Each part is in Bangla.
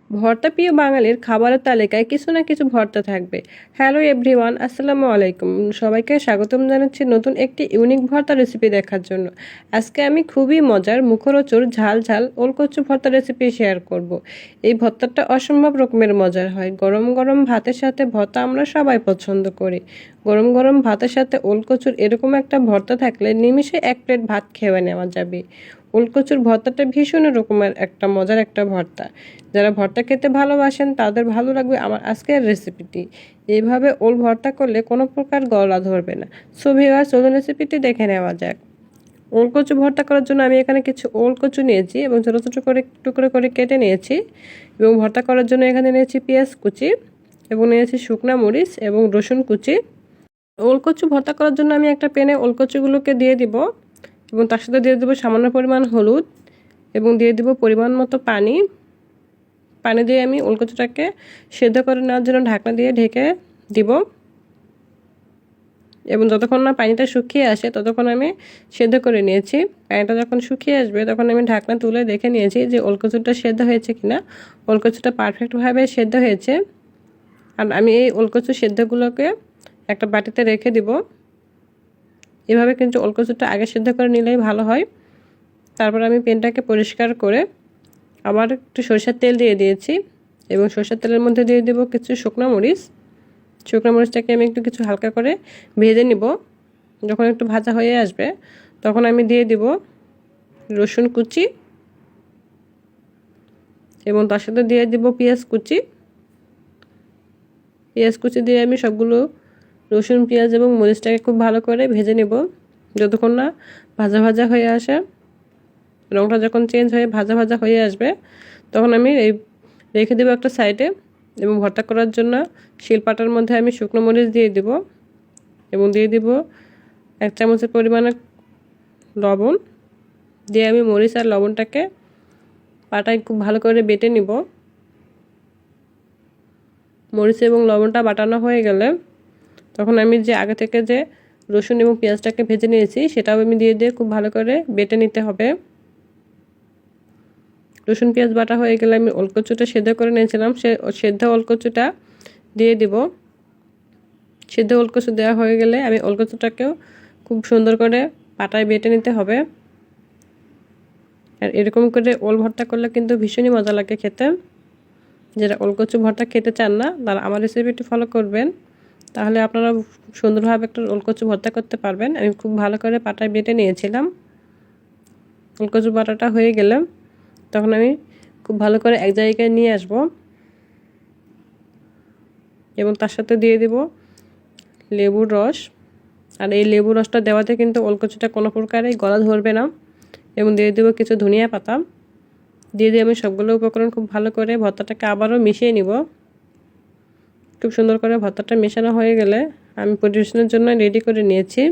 ভর্তা প্রিয় বাঙালির খাবারের তালিকায় কিছু না কিছু ভর্তা থাকবে। হ্যালো এভরিওয়ান, আসসালামু আলাইকুম। সবাইকে স্বাগতম জানাচ্ছি নতুন একটি ইউনিক ভর্তা রেসিপি দেখার জন্য। আজকে আমি খুবই মজার মুখরোচক ঝাল ঝাল ওলকচু ভর্তা রেসিপি শেয়ার করব। এই ভর্তাটা অসম্ভব রকমের মজার হয়। গরম গরম ভাতের সাথে ভর্তা আমরা সবাই পছন্দ করি। গরম গরম ভাতের সাথে ওলকচুর এরকম একটা ভর্তা থাকলে নিমিষে এক প্লেট ভাত খেয়ে নেওয়া যাবে। ওলকচুর ভর্তাটা ভীষণ রকমের একটা মজার একটা ভর্তা। যারা ভর্তা খেতে ভালোবাসেন তাদের ভালো লাগবে আমার আজকের রেসিপিটি। এইভাবে ওল ভর্তা করলে কোনো প্রকার গলা ধরবে না। সো ভিউয়ার্স, চলুন রেসিপিটি দেখে নেওয়া যাক। ওলকচু ভর্তা করার জন্য আমি এখানে কিছু ওলকচু নিয়েছি এবং ছোটো ছোটো করে টুকরো করে কেটে নিয়েছি। এবং ভর্তা করার জন্য এখানে নিয়েছি পেঁয়াজ কুচি এবং নিয়েছি শুকনা মরিচ এবং রসুন কুচি। ওলকচু ভর্তা করার জন্য আমি একটা প্যানে ওলকচুগুলোকে দিয়ে দিব এবং তার সাথে দিয়ে দেবো সামান্য পরিমাণ হলুদ এবং দিয়ে দিব পরিমাণ মতো পানি। পানি দিয়ে আমি ওলকচুটাকে সেদ্ধ করে নেওয়ার জন্য ঢাকনা দিয়ে ঢেকে দিব এবং যতক্ষণ না পানিটা শুকিয়ে আসে ততক্ষণ আমি সেদ্ধ করে নিয়েছি। পানিটা যখন শুকিয়ে আসবে তখন আমি ঢাকনা তুলে দেখে নিয়েছি যে ওলকচুটা সেদ্ধ হয়েছে কিনা। ওলকচুটা পারফেক্টভাবে সেদ্ধ হয়েছে। আর আমি এই ওলকচু সেদ্ধগুলোকে একটা বাটিতে রেখে দিব। এভাবে কিন্তু ওলকচুটা আগে সেদ্ধ করে নিলেই ভালো হয়। তারপর আমি প্যানটাকে পরিষ্কার করে আবার একটু সরষের তেল দিয়ে দিয়েছি এবং সরষের তেলের মধ্যে দিয়ে দেবো কিছু শুকনো মরিচ। শুকনো মরিচটাকে আমি একটু কিছু হালকা করে ভেজে নিব। যখন একটু ভাজা হয়ে আসবে তখন আমি দিয়ে দিব রসুন কুচি এবং তার সাথে দিয়ে দিব পেঁয়াজ কুচি। পেঁয়াজ কুচি দিয়ে আমি সবগুলো রসুন পেঁয়াজ এবং মরিচটাকে খুব ভালো করে ভেজে নেব যতক্ষণ না ভাজা ভাজা হয়ে আসে। রঙটা যখন চেঞ্জ হয়ে ভাজা ভাজা হয়ে আসবে তখন আমি এই রেখে দেবো একটা সাইডে এবং ভর্তা করার জন্য শিলপাটার মধ্যে আমি শুকনো মরিচ দিয়ে দিব এবং দিয়ে দিব 1 চামচের পরিমাণে লবণ। দিয়ে আমি মরিচ আর লবণটাকে পাটায় খুব ভালো করে বেটে নিব। মরিচ এবং লবণটা বাটানো হয়ে গেলে তখন আমি যে আগে থেকে যে রসুন এবং পেঁয়াজটাকে ভেজে নিয়েছি সেটাও আমি দিয়ে খুব ভালো করে বেটে নিতে হবে। রসুন পেঁয়াজ বাটা হয়ে গেলে আমি ওলকচুটা সেদ্ধ করে নিয়েছিলাম সে সেদ্ধ ওলকচুটা দিয়ে দিব। সেদ্ধ ওলকচু দেওয়া হয়ে গেলে আমি ওলকচুটাকেও খুব সুন্দর করে পাটায় বেটে নিতে হবে। আর এরকম করে ওল ভর্তা করলে কিন্তু ভীষণই মজা লাগে খেতে। যারা ওলকচু ভর্তা খেতে চান না তারা আমার রেসিপিটি ফলো করবেন, তাহলে আপনারা সুন্দরভাবে একটা ওলকচু ভর্তা করতে পারবেন। আমি খুব ভালো করে পাটায় বেটে নিয়েছিলাম। ওলকচু বাটাটা হয়ে গেলে তখন আমি খুব ভালো করে এক জায়গায় নিয়ে আসব এবং তার সাথে দিয়ে দেব লেবুর রস। আর এই লেবুর রসটা দেওয়াতে কিন্তু ওলকচুটা কোনো প্রকারেই গলা ধরবে না। এবং দিয়ে দেবো কিছু ধনিয়া পাতা। দিয়ে আমি সবগুলো উপকরণ খুব ভালো করে ভর্তাটাকে আবারও মিশিয়ে নিব। খুব সুন্দর করে ভর্তাটা মেশানো হয়ে গেলে আমি পরিবেশনের জন্য রেডি করে নিয়েছি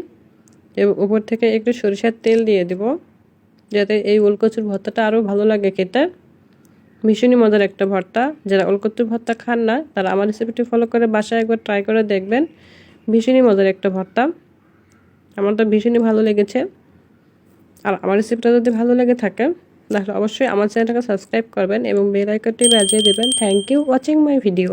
এবং উপর থেকে একটু সরিষার তেল দিয়ে দেব যাতে এই ওলকচুর ভর্তাটা আরও ভালো লাগে খেতে। ভীষণই মজার একটা ভর্তা। যারা ওলকচুর ভর্তা খান না তারা আমার রেসিপিটি ফলো করে বাসায় একবার ট্রাই করে দেখবেন। ভীষণই মজার একটা ভর্তা। আমার তো ভীষণই ভালো লেগেছে। আর আমার রেসিপিটা যদি ভালো লেগে থাকে তাহলে অবশ্যই আমার চ্যানেলটাকে সাবস্ক্রাইব করবেন এবং বেল আইকনটি বাজিয়ে দেবেন। Thank you watching my video.